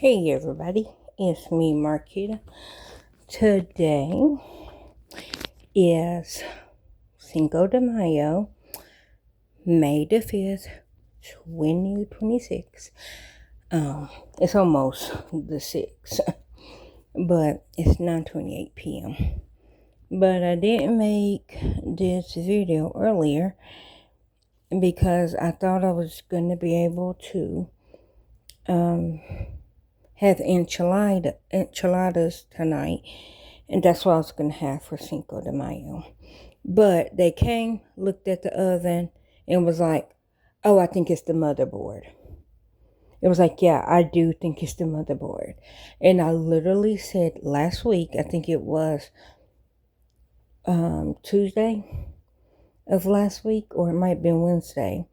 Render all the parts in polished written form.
Hey everybody, it's me Marquita. Today is Cinco de Mayo, May the 5th, 2026. It's almost the 6th, but it's 9:28 p.m. But I didn't make this video earlier because I thought I was going to be able to have enchiladas tonight, and that's what I was going to have for Cinco de Mayo. But they came, looked at the oven, and was like, oh, I think it's the motherboard. It was like, yeah, I do think it's the motherboard. And I literally said last week, I think it was Tuesday of last week, or it might have been Wednesday.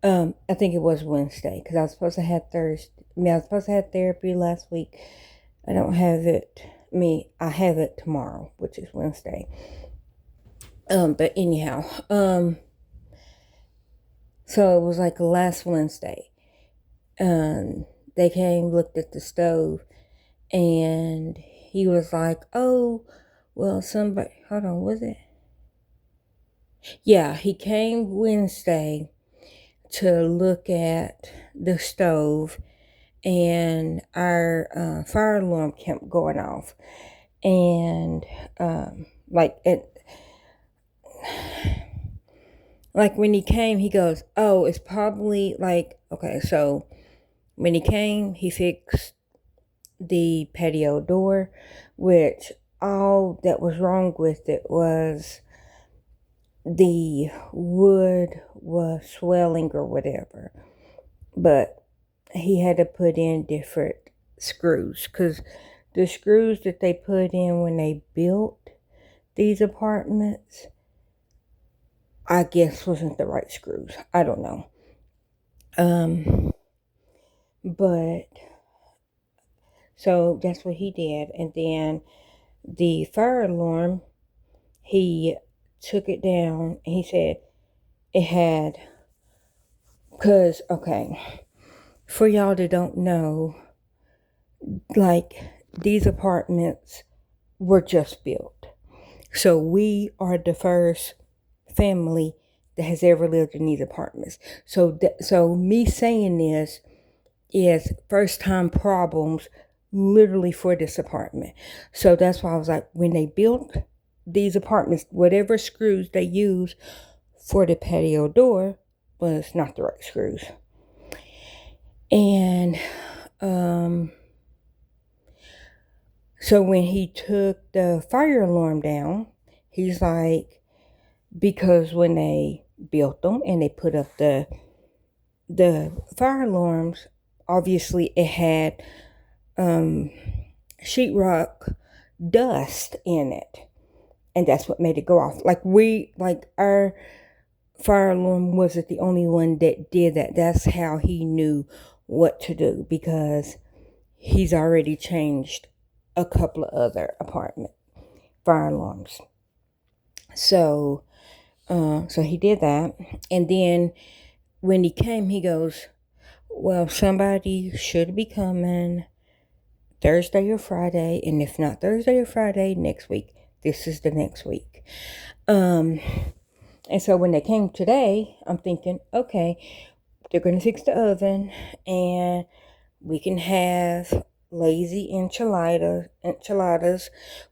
I think it was Wednesday, because I was supposed to have I was supposed to have therapy last week. I don't have it. I have it tomorrow, which is Wednesday. But anyhow, so it was like last Wednesday. They came, looked at the stove, and he was like, oh, well, hold on, was it? Yeah, he came Wednesday to look at the stove, and our fire alarm kept going off. And, like when he came, he goes, oh, it's probably okay, so when he came, he fixed the patio door, which all that was wrong with it was the wood was swelling or whatever. But he had to put in different screws, because the screws that they put in when they built these apartments, I guess wasn't the right screws. I don't know. But so that's what he did. And then the fire alarm, he took it down, and he said it had, because, okay, for y'all that don't know, these apartments were just built. So we are the first family that has ever lived in these apartments. So me saying this is first time problems literally for this apartment. So that's why I was like, when they built these apartments, whatever screws they used for the patio door was not the right screws. And so when he took the fire alarm down, he's like, because when they built them and they put up the fire alarms, obviously it had sheetrock dust in it, and that's what made it go off. Our fire alarm wasn't the only one that did that. That's how he knew what to do, because he's already changed a couple of other apartment fire alarms. So he did that. And then when he came, he goes, well, somebody should be coming Thursday or Friday. And if not Thursday or Friday, next week. This is the next week. And so when they came today, I'm thinking, okay, they're going to fix the oven, and we can have lazy enchiladas,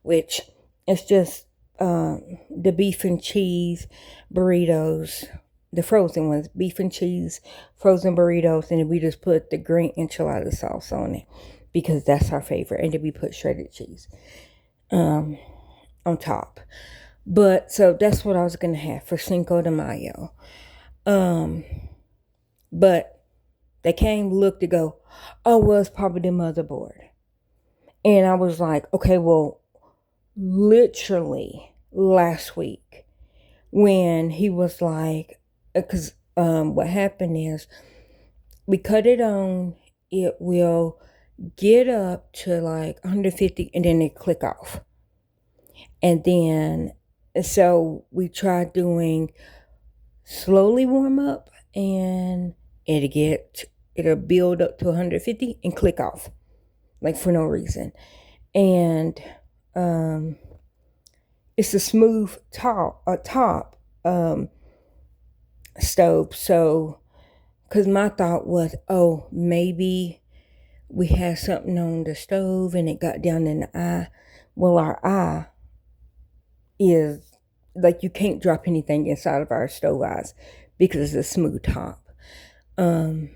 which is just the beef and cheese burritos, the frozen ones, beef and cheese frozen burritos, and we just put the green enchilada sauce on it, because that's our favorite, and then we put shredded cheese on top. But so that's what I was gonna have for Cinco de Mayo. But they came, looked, to go, oh, well, it's probably the motherboard. And I was like, okay, well, literally last week when he was like, because what happened is we cut it on, it will get up to like 150, and then it click off. And then, so we tried doing slowly warm up, and it'll build up to 150 and click off. like for no reason. And it's a smooth top stove. So, because my thought was, oh, maybe we had something on the stove and it got down in the eye. Well, our eye is like, you can't drop anything inside of our stove eyes because it's a smooth top. And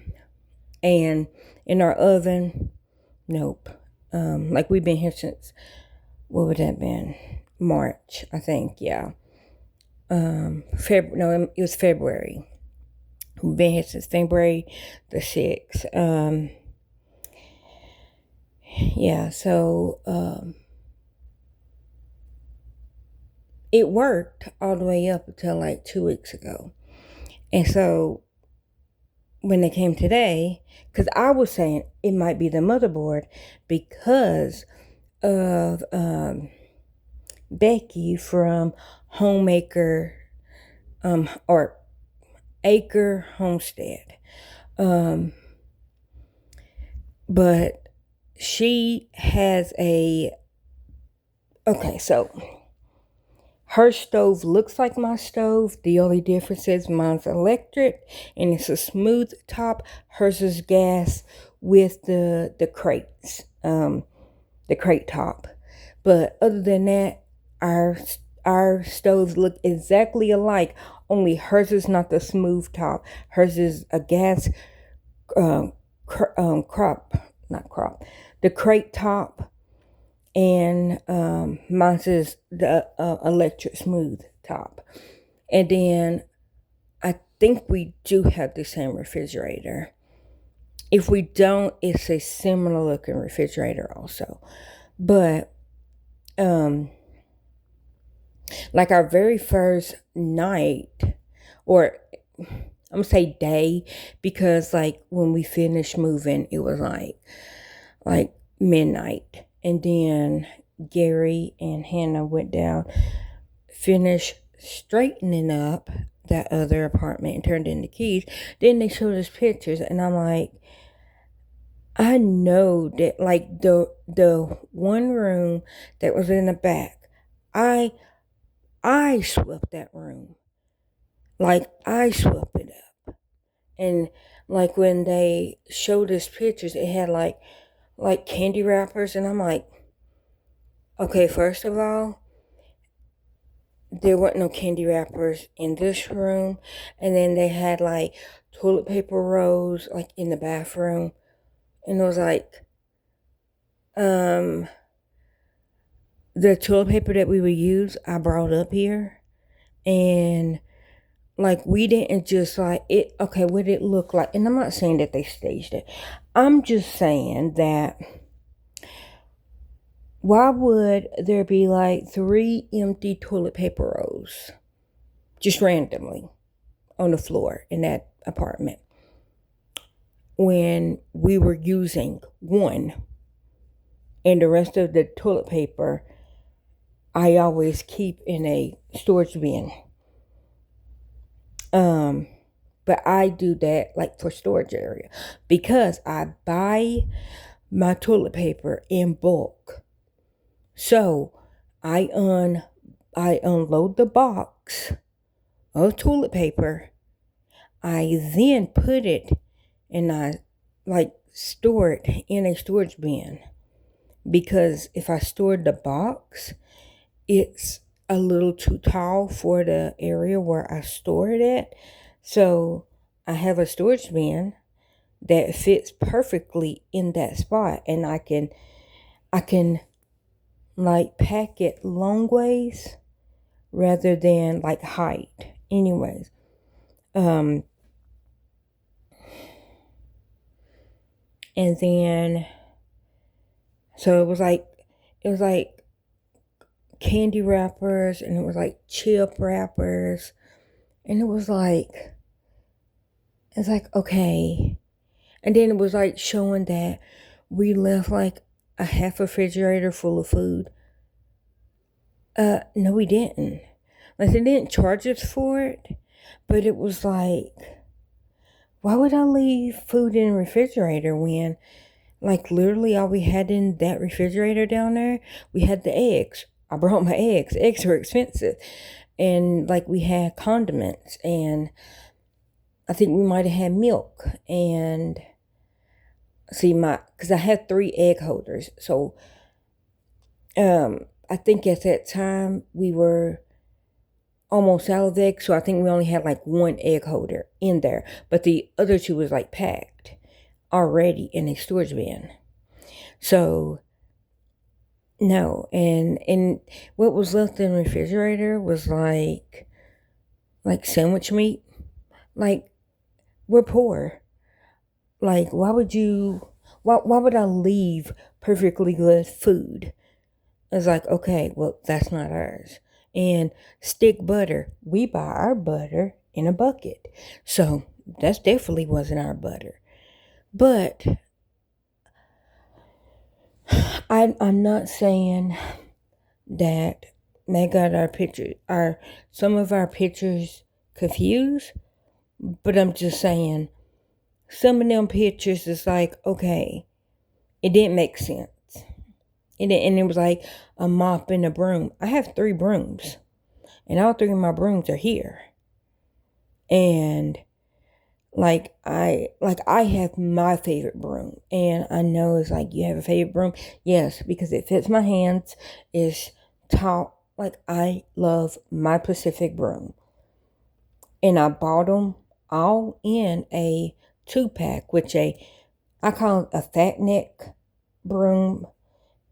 in our oven, nope. Like we've been here since, what would that been? March, I think, yeah. It was February. We've been here since February the 6th. Yeah, so it worked all the way up until like 2 weeks ago. And so when they came today, because I was saying it might be the motherboard because of Becky from Homemaker or Acre Homestead. But she has so her stove looks like my stove. The only difference is mine's electric and it's a smooth top. Hers is gas with the crates, the crate top. But other than that, our stoves look exactly alike. Only hers is not the smooth top. Hers is a gas the crate top, and mine's is the electric smooth top. And then I think we do have the same refrigerator. If we don't, it's a similar looking refrigerator also. But like our very first night, or I'm gonna say day, because like when we finished moving, it was like midnight. And then Gary and Hannah went down, finished straightening up that other apartment and turned in the keys. Then they showed us pictures, and I'm like, I know that like the one room that was in the back, I swept that room. Like I swept it up. And like when they showed us pictures, it had like candy wrappers, and I'm like, okay, first of all, there weren't no candy wrappers in this room. And then they had like toilet paper rolls like in the bathroom. And it was like, the toilet paper that we would use, I brought up here. And like, we didn't just like it. Okay, what did it look like? And I'm not saying that they staged it. I'm just saying that why would there be like 3 empty toilet paper rolls just randomly on the floor in that apartment when we were using one, and the rest of the toilet paper I always keep in a storage bin. But I do that like for storage area because I buy my toilet paper in bulk. So I unload the box of toilet paper. I then put it and I like store it in a storage bin, because if I stored the box, it's a little too tall for the area where I store it at. So I have a storage bin that fits perfectly in that spot, and I can like pack it long ways rather than like height. Anyways, and then so it was like candy wrappers, and it was like chip wrappers, and it was like, it's like, okay. And then it was like showing that we left like a half refrigerator full of food. No, we didn't. Like, they didn't charge us for it, but it was like, why would I leave food in the refrigerator when Like literally all we had in that refrigerator down there, we had the eggs. I brought my eggs. Eggs were expensive. And like we had condiments, and I think we might have had milk. And see, because I had 3 egg holders. So I think at that time we were almost out of eggs. So I think we only had like 1 egg holder in there. But the other 2 was like packed already in a storage bin. So no, and what was left in the refrigerator was like sandwich meat. Like, we're poor. Like, why would I leave perfectly good food? It's like, okay, well, that's not ours. And stick butter, we buy our butter in a bucket. So that definitely wasn't our butter. But I'm not saying that they got some of our pictures confused, but I'm just saying some of them pictures is like, okay, it didn't make sense. And it was like a mop and a broom. I have 3 brooms, and all 3 of my brooms are here. And I have my favorite broom, and I know it's like, you have a favorite broom? Yes, because it fits my hands. It's tall. Like, I love my Pacific broom, and I bought them all in a 2-pack, which I call it a fat neck broom,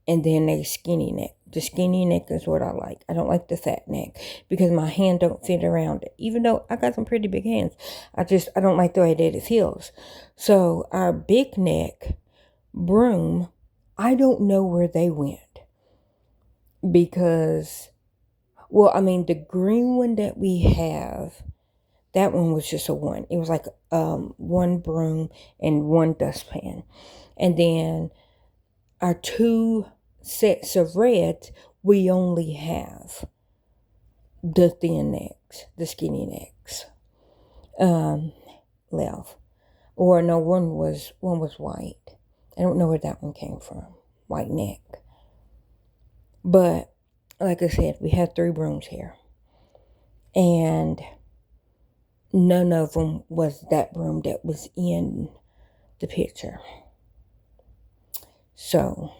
and then a skinny neck. The skinny neck is what I like. I don't like the fat neck because my hand don't fit around it. Even though I got some pretty big hands, I don't like the way that it feels. So our big neck broom, I don't know where they went because, well, I mean, the green one that we have, that one was just a 1. It was like 1 broom and 1 dustpan. And then our 2 sets of reds, we only have the thin necks, the skinny necks left. Or no, one was white. I don't know where that one came from. White neck. But like I said, we have 3 brooms here. And none of them was that broom that was in the picture. So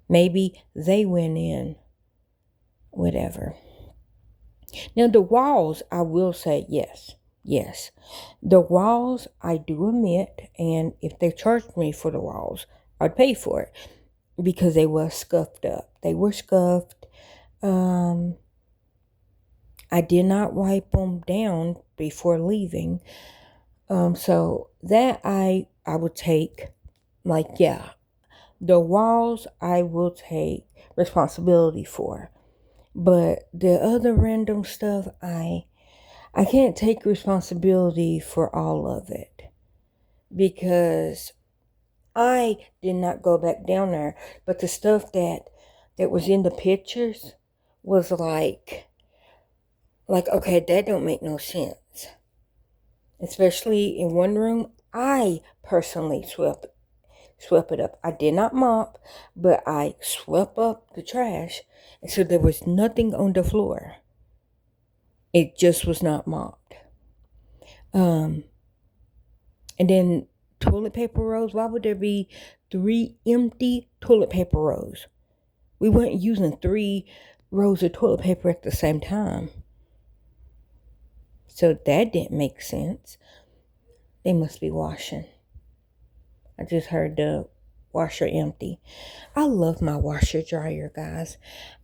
maybe they went in, whatever. Now, the walls, I will say yes. The walls, I do admit, and if they charged me for the walls, I'd pay for it because they were scuffed up. They were scuffed. I did not wipe them down before leaving. So that I would take, like, yeah. The walls I will take responsibility for. But the other random stuff, I can't take responsibility for all of it. Because I did not go back down there. But the stuff that was in the pictures was like, okay, that don't make no sense. Especially in one room, I personally swept it up. I did not mop, but I swept up the trash, and so there was nothing on the floor. It just was not mopped. And then toilet paper rolls. Why would there be 3 empty toilet paper rolls? We weren't using 3 rows of toilet paper at the same time. So that didn't make sense. They must be washing. I just heard the washer empty. I love my washer dryer, guys.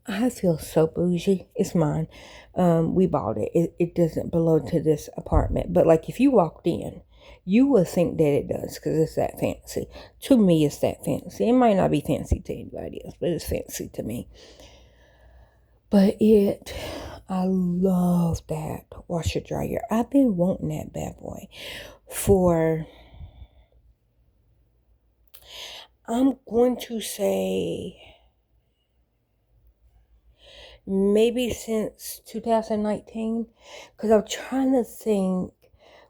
I feel so bougie. It's mine. We bought it. It doesn't belong to this apartment. But like, if you walked in, you would think that it does because it's that fancy. To me, it's that fancy. It might not be fancy to anybody else, but it's fancy to me. But I love that washer dryer. I've been wanting that bad boy for, I'm going to say, maybe since 2019, because I'm trying to think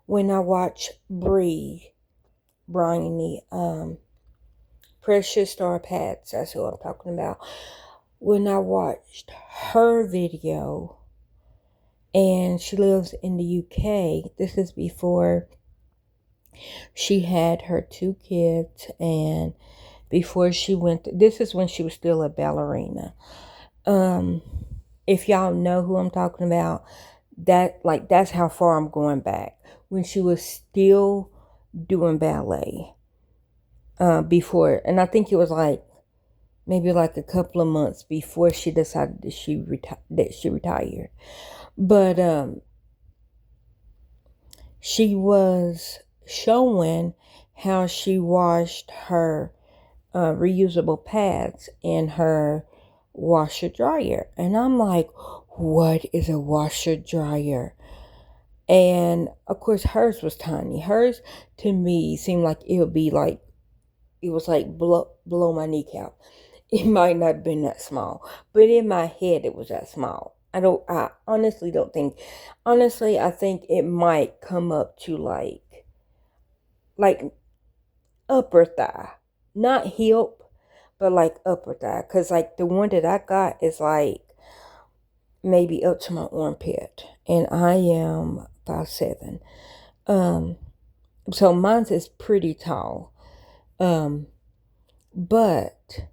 when I watched Bryony, Precious Star Pads, that's who I'm talking about. When I watched her video, and she lives in the UK, this is before she had her 2 kids, and before she this is when she was still a ballerina. If y'all know who I'm talking about, that's how far I'm going back. When she was still doing ballet. Before, and I think it was maybe a couple of months before she decided that she retired. But she was showing how she washed her reusable pads in her washer dryer, and I'm like, what is a washer dryer? And of course hers was tiny. Hers to me seemed like it would be it was below my kneecap. It might not have been that small, but in my head it was that small. I honestly don't think, honestly, I think it might come up to like upper thigh, not hip, but upper thigh. Cause the one that I got is maybe up to my armpit, and I am 5'7". So mine's is pretty tall. But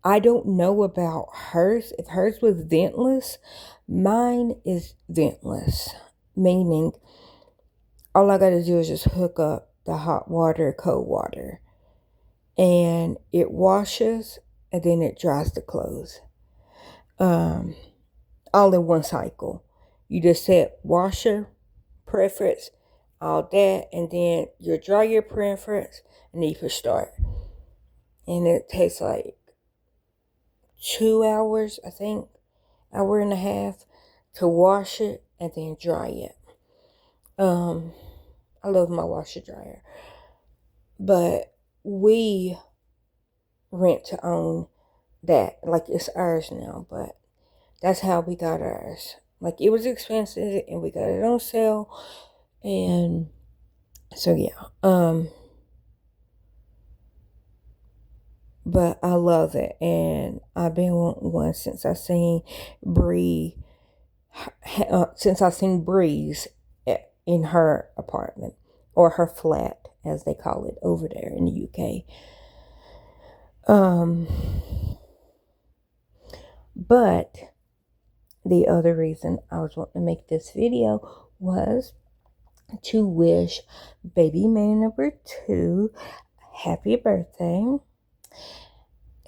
I don't know about hers. If hers was ventless, mine is ventless. Meaning, all I gotta do is just hook up the hot water, cold water, and it washes, and then it dries the clothes. All in one cycle. You just set washer preference, all that, and then your dryer preference, and then you can start. And it takes 2 hours, I think, hour and a half to wash it and then dry it. I love my washer dryer, but we rent to own that. It's ours now, but that's how we got ours. It was expensive, and we got it on sale, and so yeah. But I love it, and I've been wanting one since I seen Breeze in her apartment, or her flat, as they call it over there in the UK. But the other reason I was wanting to make this video was to wish baby man number 2 happy birthday.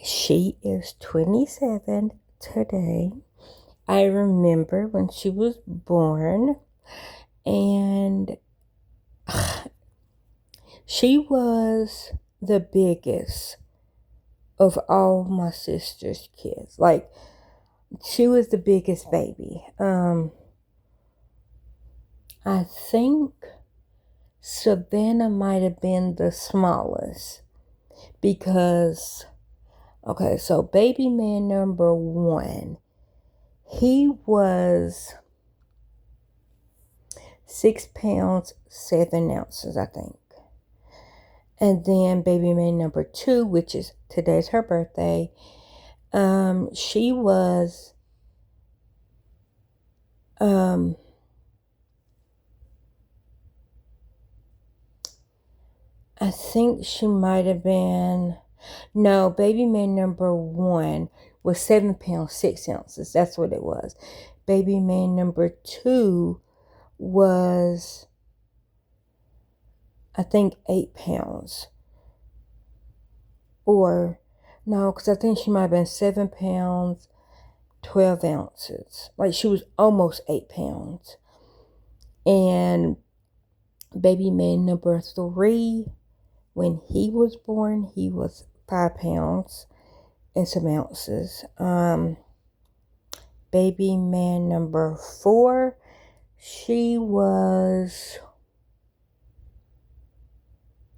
She is 27 today. I remember when she was born, and she was the biggest of all my sister's kids. She was the biggest baby. I think Savannah might have been the smallest, because, okay, so baby man number 1, he was 6 pounds, 7 ounces, I think. And then baby man number 2, which is today's her birthday, she was, I think she might have been, no, baby man number 1 was 7 pounds, 6 ounces. That's what it was. Baby man number 2 was, I think, 8 pounds. Or, no, because I think she might have been 7 pounds, 12 ounces. She was almost 8 pounds. And baby man number 3, when he was born, he was 5 pounds and some ounces. Baby man number 4, she was,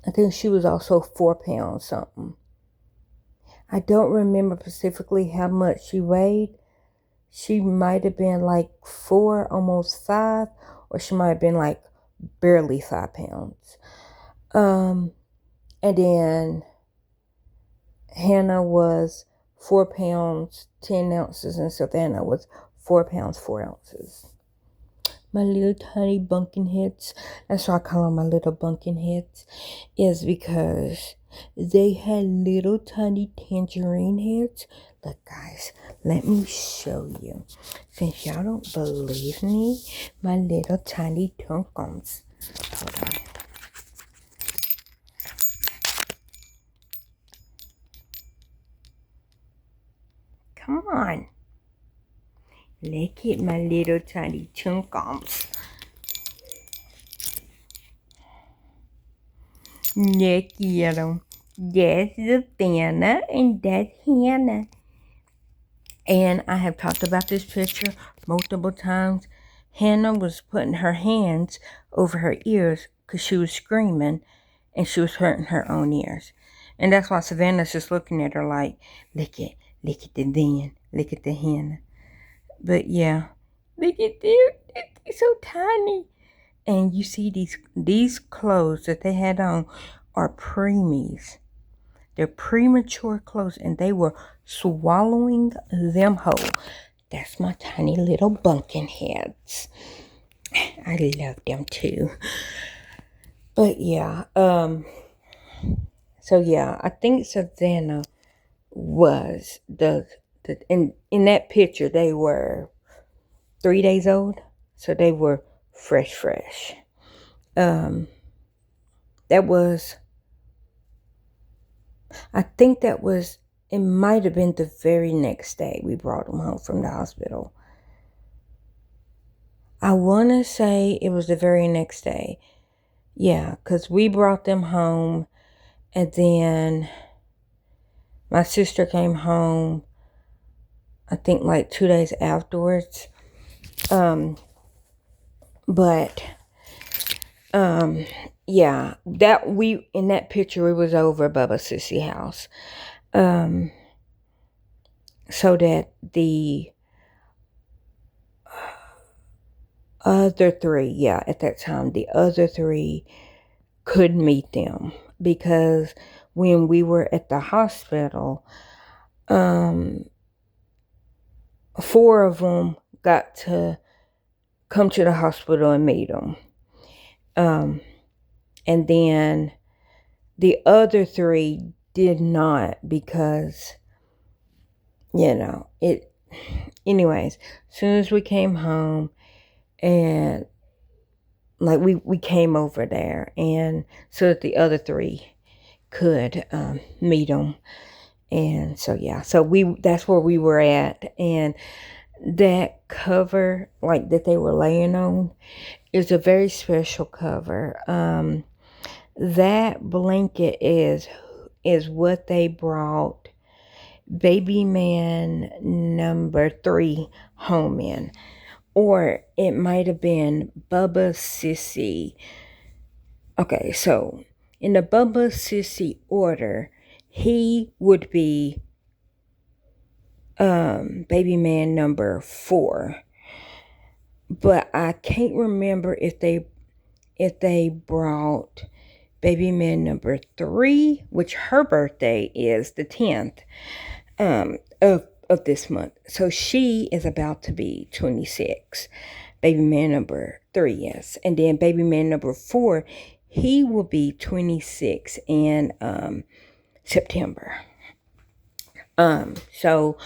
I think she was also 4 pounds something. I don't remember specifically how much she weighed. She might have been 4, almost 5, or she might have been barely 5 pounds. And then Hannah was 4 pounds 10 ounces, and Savannah was 4 pounds 4 ounces. My little tiny bunkin heads. That's why I call them my little bunkin heads, is because they had little tiny tangerine heads. Look, guys, let me show you. Since y'all don't believe me, my little tiny tunkums. Hold on. Come on. Look at my little tiny tunkums. Look at them. That's Savannah and that's Hannah. And I have talked about this picture multiple times. Hannah was putting her hands over her ears because she was screaming and she was hurting her own ears. And that's why Savannah's just looking at her like, look at the Van, look at the Hannah. But yeah, look at them, they're so tiny. And you see these clothes that they had on are preemies. They're premature clothes, and they were swallowing them whole. That's my tiny little bunkin heads. I love them too. But yeah, so yeah, I think Savannah was in that picture they were 3 days old, so they were fresh. That was, I think that was, it might have been the very next day we brought them home from the hospital. I want to say it was the very next day. Yeah, because we brought them home, and then my sister came home, I think like 2 days afterwards. Yeah, in that picture, it was over Bubba's Sissy house. So that the other three, at that time, the other three could meet them, because when we were at the hospital, 4 of them got to come to the hospital and meet them. And then the other 3 did not, because, anyways, as soon as we came home, and like we came over there, and so that the other 3 could meet them. And so that's where we were at. And that cover, like, that they were laying on, is a very special cover. That blanket is what they brought baby man number 3 home in. Or it might have been Bubba Sissy. Okay, so in the Bubba Sissy order, he would be baby man number 4. But I can't remember if they brought baby man number 3, which her birthday is the 10th of this month. So she is about to be 26. Baby man number 3, yes. And then baby man number 4, he will be 26 in September. So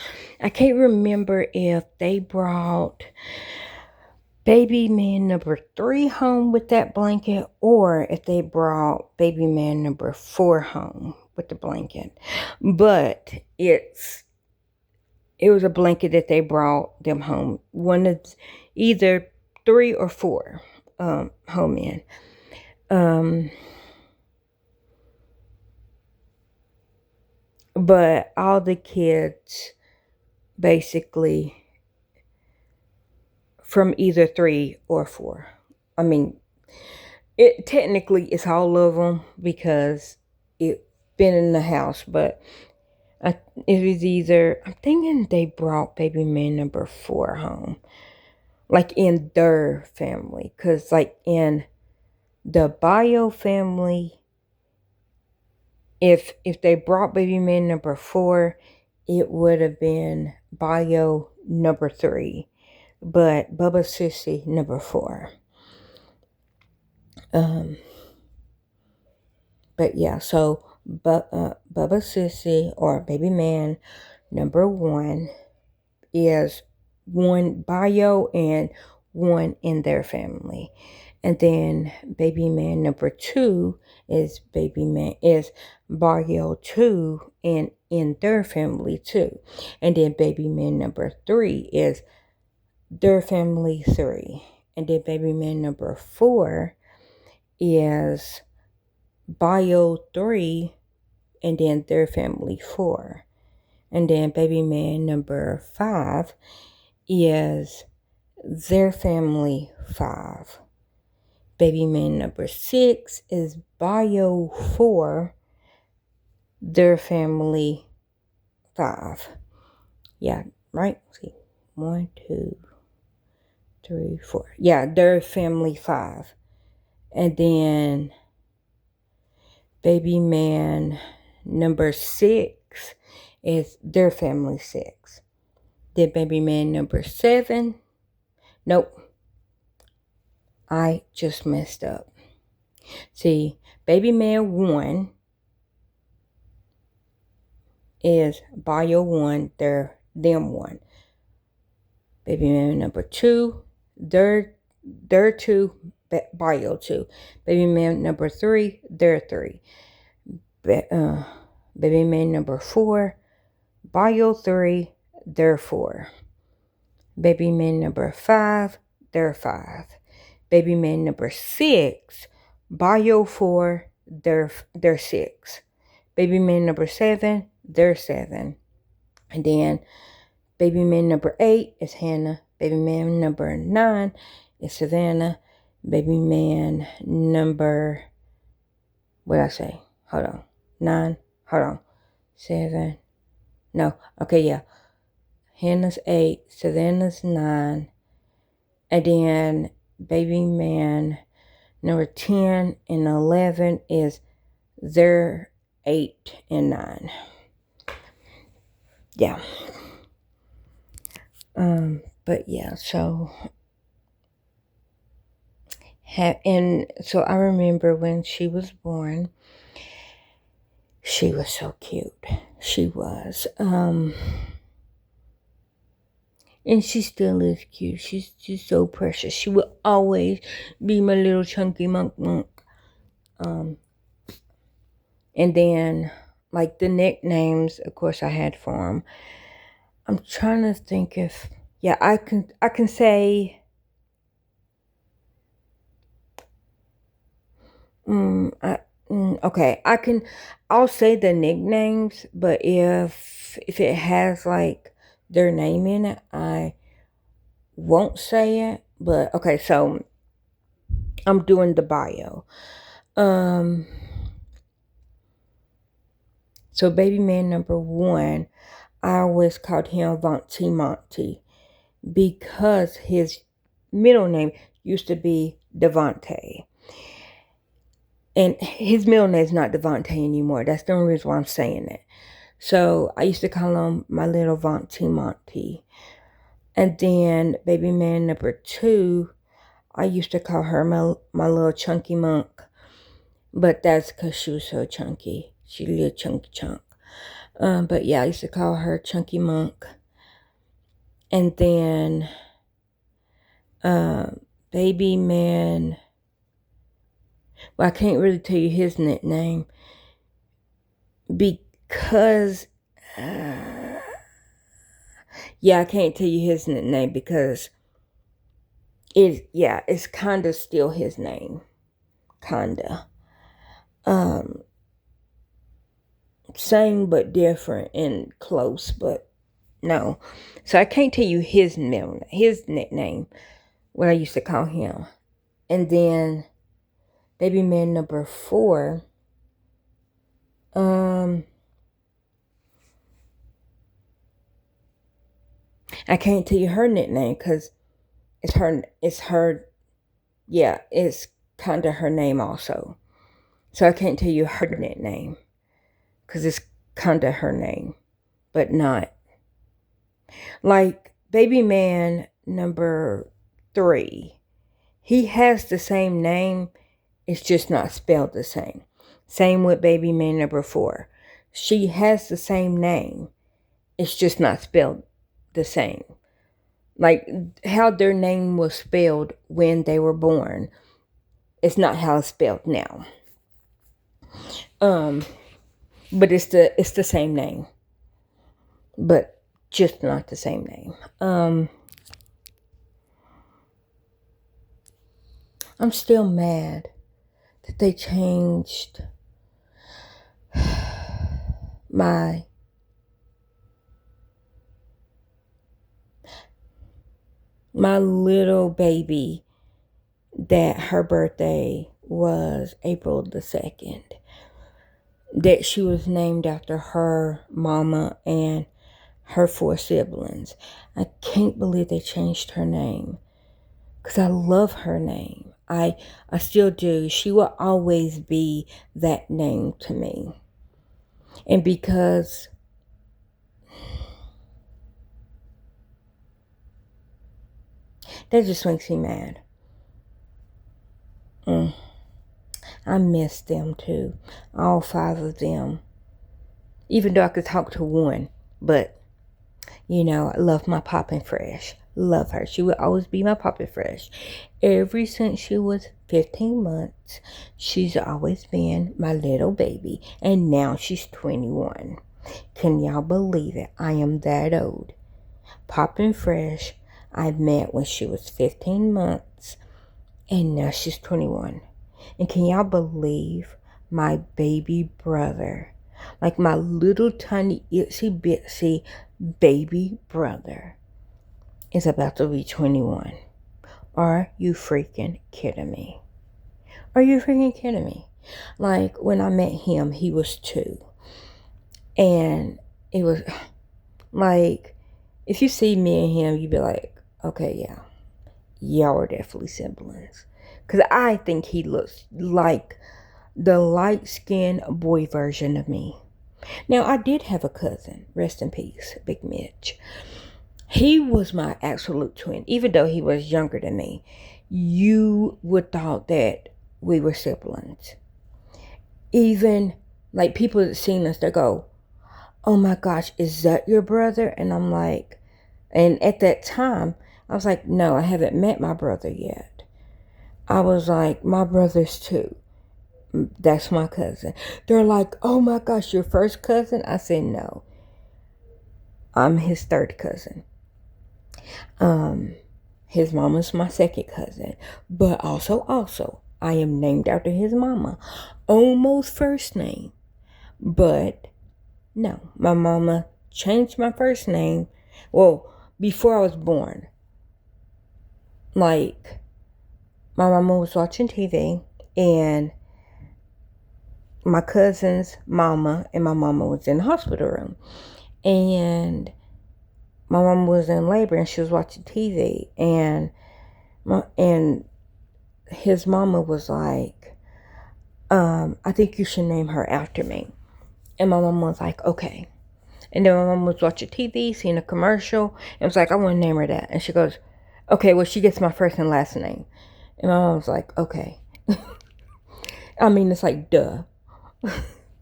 I can't remember if they brought baby man number 3 home with that blanket, or if they brought baby man number 4 home with the blanket. But it was a blanket that they brought them home. One of either 3 or 4 home in. But all the kids, basically, from either 3 or 4. I mean, it technically it's all of them, because it been in the house, but it was either, I'm thinking they brought baby man number 4 home, like in their family, because like in the bio family, if they brought baby man number 4, it would have been Bio number 3, but Bubba Sissy number 4. But yeah, so Bubba Sissy or baby man number 1 is one bio and one in their family. And then baby man number 2 is bio 2 and in their family too. And then baby man number 3 is their family 3. And then baby man number 4 is bio 3 and then their family 4. And then baby man number 5 is their family 5. Baby man number 6 is bio 4, their family 5. Yeah, right? See, 1, 2, 3, 4. Yeah, their family 5. And then baby man number 6 is their family 6. Then baby man number 7. Nope. I just messed up. See, baby man 1 is bio 1, them 1. Baby man number 2, their 2, bio 2. Baby man number 3, their 3. Baby man number 4, bio 3, their 4. Baby man number 5, their 5. Baby man number 6, bio 4, their 6. Baby man number 7, their 7. And then baby man number 8 is Hannah. Baby man number 9 is Savannah. Baby man number, what did I say? Hold on. 9. Hold on. 7. No. Okay, yeah. Hannah's 8. Savannah's 9. And then baby man number 10 and 11 is their 8 and 9. Yeah. But yeah, so and so I remember when she was born, she was so cute. She was. And she still is cute. She's just so precious. She will always be my little chunky monk. And then, like, the nicknames, of course, I had for them. I'm trying to think if, yeah, I can say, okay, I'll say the nicknames, but if it has, like, their name in it, I won't say it. But, okay, so I'm doing the bio. So baby man number 1, I always called him Vonti Monty because his middle name used to be Devontae. And his middle name is not Devontae anymore. That's the only reason why I'm saying it. So I used to call him my little Vonti Monty. And then baby man number 2, I used to call her my little chunky monk. But that's because she was so chunky. She little chunky chunk. But yeah, I used to call her Chunky Monk. And then baby man, well, I can't really tell you his nickname because yeah, I can't tell you his nickname because it's kind of still his name. Kinda. Same but different and close, but no. So I can't tell you his nickname, what I used to call him. And then baby man number 4, I can't tell you her nickname because it's her, it's kind of her name also. So I can't tell you her nickname. because it's kind of her name, but not. Like baby man number 3, he has the same name, it's just not spelled the same. Same with baby man number 4. She has the same name, it's just not spelled the same. Like how their name was spelled when they were born, it's not how it's spelled now. But it's the same name, but just not the same name. I'm still mad that they changed my little baby, that her birthday was April the 2nd, that she was named after her mama and her 4 siblings. I can't believe they changed her name, because I love her name. I still do. She will always be that name to me. And because that just makes me mad. I miss them too. All 5 of them. Even though I could talk to one. But, I love my Poppin' Fresh. Love her. She will always be my Poppin' Fresh. Ever since she was 15 months, she's always been my little baby. And now she's 21. Can y'all believe it? I am that old. Poppin' Fresh, I met when she was 15 months. And now she's 21. And can y'all believe my baby brother, like my little tiny itsy bitsy baby brother, is about to be 21. Are you freaking kidding me? Are you freaking kidding me? Like when I met him, he was 2. And it was like, if you see me and him, you'd be like, okay, yeah, y'all are definitely siblings. Because I think he looks like the light-skinned boy version of me. Now, I did have a cousin, rest in peace, Big Mitch. He was my absolute twin. Even though he was younger than me, you would thought that we were siblings. Even, like, people that seen us, they go, oh my gosh, is that your brother? And I'm like, and at that time, I was like, no, I haven't met my brother yet. I was like, my brother's 2. That's my cousin. They're like, oh my gosh, your first cousin? I said, no. I'm his 3rd cousin. His mama's my 2nd cousin. But also, I am named after his mama. Almost first name. But, no. My mama changed my first name. Well, before I was born. Like, my mama was watching TV, and my cousin's mama and my mama was in the hospital room. And my mama was in labor, and she was watching TV. And his mama was like, I think you should name her after me. And my mama was like, okay. And then my mama was watching TV, seeing a commercial, and was like, I want to name her that. And she goes, okay, well, she gets my first and last name. And my mom was like, okay. I mean, it's like, duh.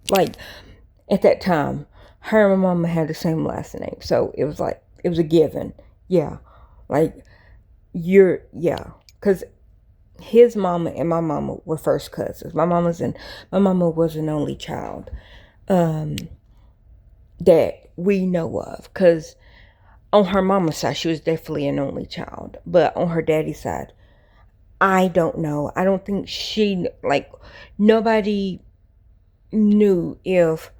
Like, at that time, her and my mama had the same last name. So it was like, it was a given. Yeah. Like, yeah. Because his mama and my mama were first cousins. My mama was an only child that we know of. Because on her mama's side, she was definitely an only child. But on her daddy's side, I don't know. I don't think nobody knew if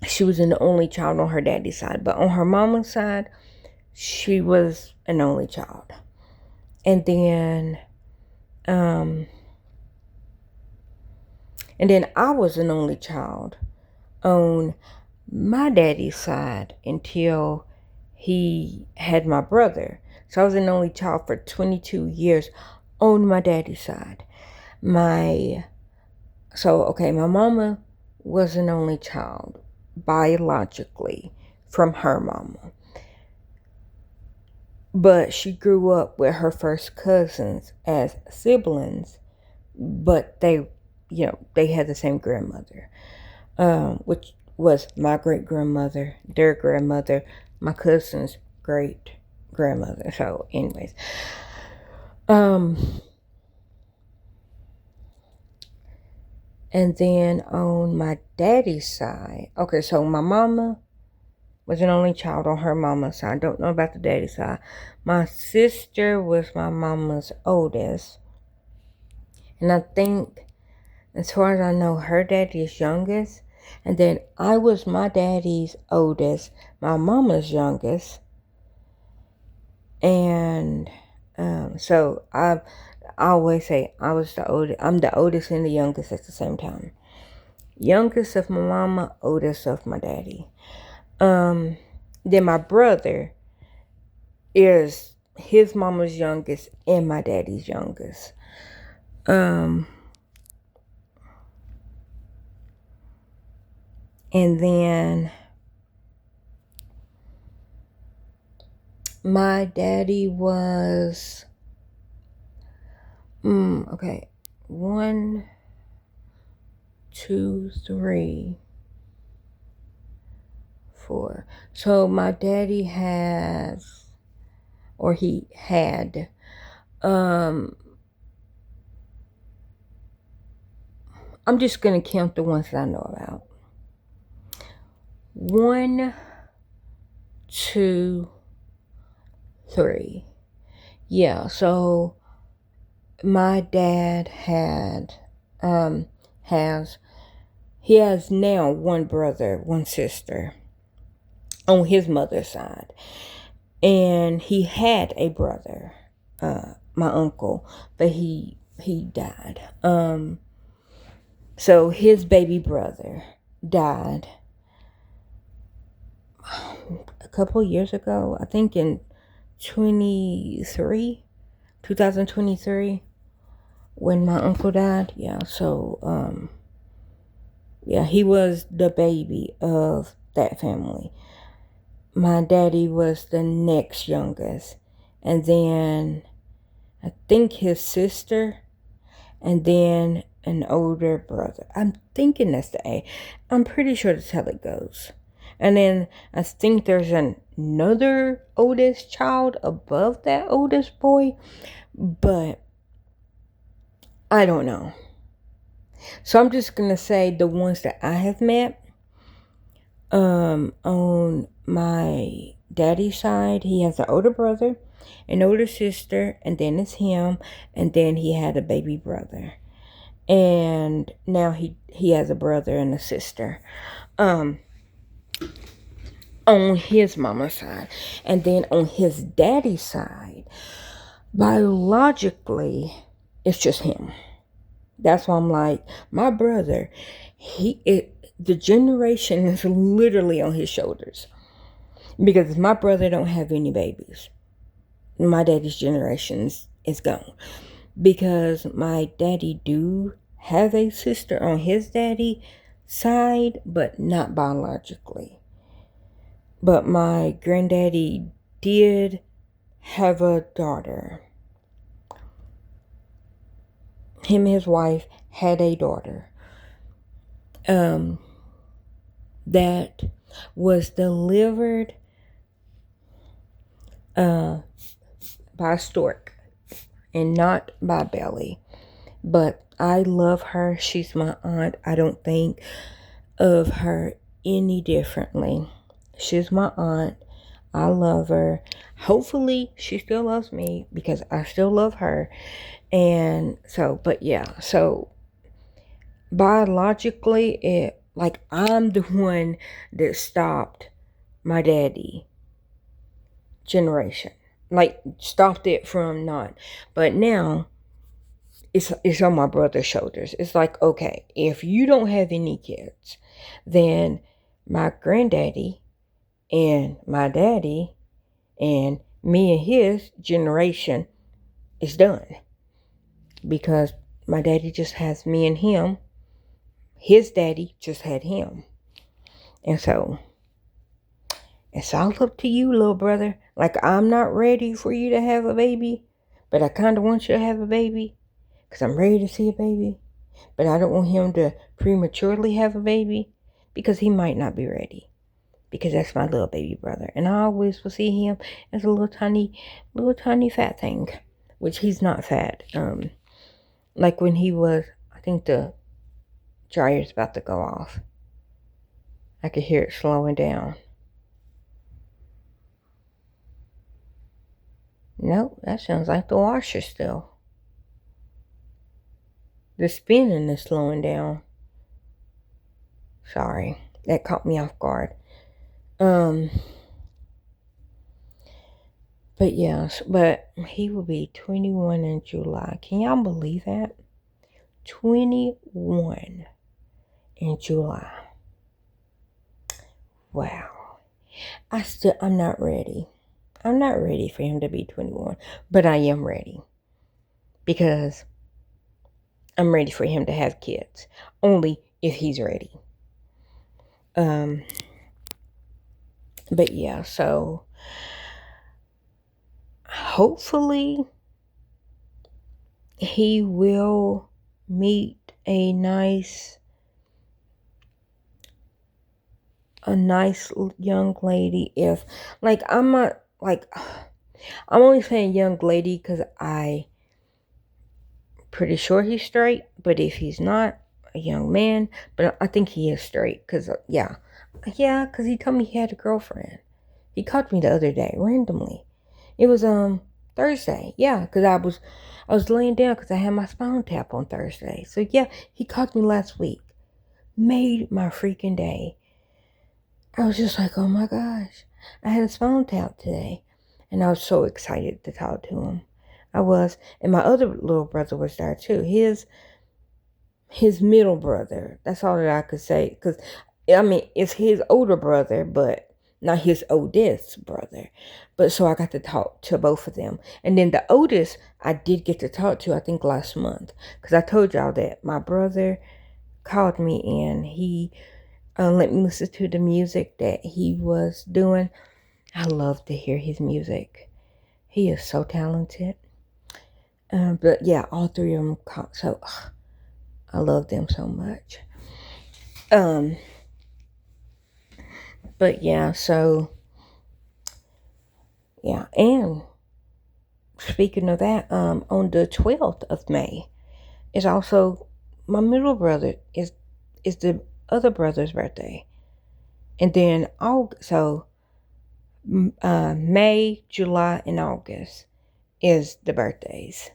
she was an only child on her daddy's side. But on her mama's side, she was an only child. And then I was an only child on my daddy's side until he had my brother. So I was an only child for 22 years on my daddy's side. My mama was an only child biologically from her mama. But she grew up with her first cousins as siblings, but they had the same grandmother, which was my great grandmother, their grandmother, my cousin's great grandmother. So, anyways, and then on my daddy's side, okay, so my mama was an only child on her mama's side. I don't know about the daddy side. My sister was my mama's oldest. And I think, as far as I know, her daddy is youngest. And then I was my daddy's oldest, my mama's youngest. And so I always say I was the oldest. I'm the oldest and the youngest at the same time. Youngest of my mama, oldest of my daddy. Then my brother is his mama's youngest and my daddy's youngest. And then my daddy was, okay, 1, 2, 3, 4. So my daddy has, or he had, I'm just going to count the ones that I know about. 1, 2, 3. Yeah, so my dad he has now 1 brother, 1 sister on his mother's side. And he had a brother, my uncle, but he died. So his baby brother died a couple years ago, I think in 2023, when my uncle died. Yeah, so, yeah, he was the baby of that family. My daddy was the next youngest. And then I think his sister, and then an older brother. I'm thinking that's the A. I'm pretty sure that's how it goes. And then I think there's another oldest child above that oldest boy, but I don't know. So I'm just going to say the ones that I have met. On my daddy's side, he has an older brother, an older sister, and then it's him, and then he had a baby brother. And now he has a brother and a sister. On his mama's side. And then on his daddy's side, biologically, it's just him. That's why I'm like, my brother, the generation is literally on his shoulders. Because my brother don't have any babies. My daddy's generation is gone. Because my daddy do have a sister on his daddy side, but not biologically. But my granddaddy did have a daughter. Him and his wife had a daughter. That was delivered by a stork and not by belly. But I love her. She's my aunt. I don't think of her any differently. She's my aunt. I love her. Hopefully she still loves me because I still love her. And so, but yeah, so biologically, I'm the one that stopped my daddy generation. Stopped it from not. But now it's on my brother's shoulders. It's like, okay, if you don't have any kids, then my granddaddy and my daddy and me and his generation is done. Because my daddy just has me and him. his daddy just had him. And so it's all up to you, little brother. Like, I'm not ready for you to have a baby, but I kind of want you to have a baby because I'm ready to see a baby. But I don't want him to prematurely have a baby because he might not be ready. Because that's my little baby brother. And I always will see him as a little tiny fat thing. Which he's not fat. Like when he was, I think the dryer's about to go off. I could hear it slowing down. Nope, that sounds like the washer still. The spinning is slowing down. Sorry, that caught me off guard. But yes, but he will be 21 in July. Can y'all believe that? 21 in July. Wow. I'm not ready. I'm not ready for him to be 21, but I am ready because I'm ready for him to have kids, only if he's ready. But yeah, so hopefully he will meet a nice young lady. If, like, I'm not, like, I'm only saying young lady because I'm pretty sure he's straight, but if he's not, a young man, but I think he is straight because, because he told me he had a girlfriend. He called me the other day randomly. It was Thursday, because I was laying down because I had my spinal tap on Thursday. So yeah, he called me last week. Made my freaking day. I was just like, oh my gosh, I had a spinal tap today, and I was so excited to talk to him. I was, and my other little brother was there too. His middle brother. That's all that I could say, because I mean it's his older brother, but not his oldest brother. But so I got to talk to both of them. And then the oldest I did get to talk to, I think last month. Because I told y'all that my brother called me and he let me listen to the music that he was doing. I love to hear his music. He is so talented. But yeah, all three of them called. So I love them so much. But yeah, so yeah, and speaking of that, on the 12th of May is also my middle brother is the other brother's birthday. And then May, July, and August is the birthdays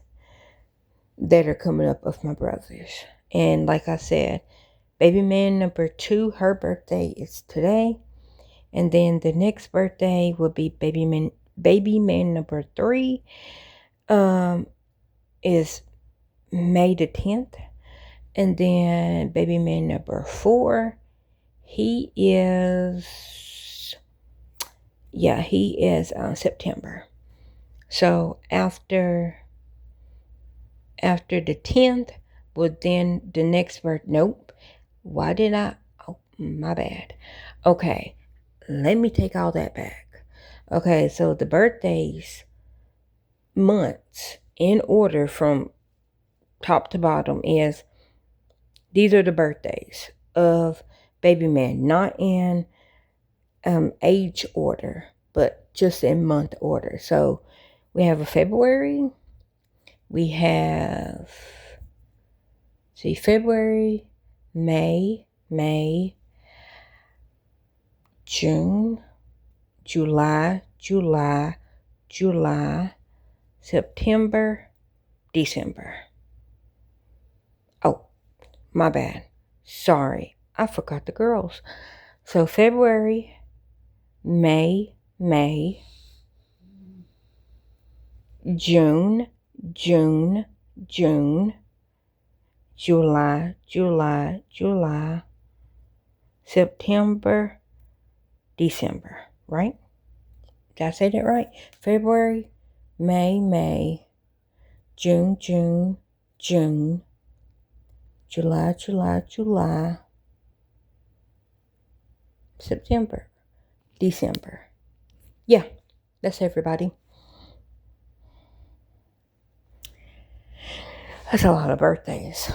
that are coming up of my brothers. And like I said, baby man number 2, her birthday is today. And then the next birthday will be baby man number 3 is May the 10th. And then baby man number 4, he is September. So after the 10th, well then the next nope. Why did I? Oh, my bad. Okay, let me take all that back. Okay, so the birthdays, months in order from top to bottom is, these are the birthdays of baby man, not in age order, but just in month order. So we have a February, we have February, May, June, July, September, December. Oh, my bad. Sorry, I forgot the girls. So February, May, June, July, September, December, right? Did I say that right? February, May, June, July, September, December. Yeah, that's everybody. That's a lot of birthdays.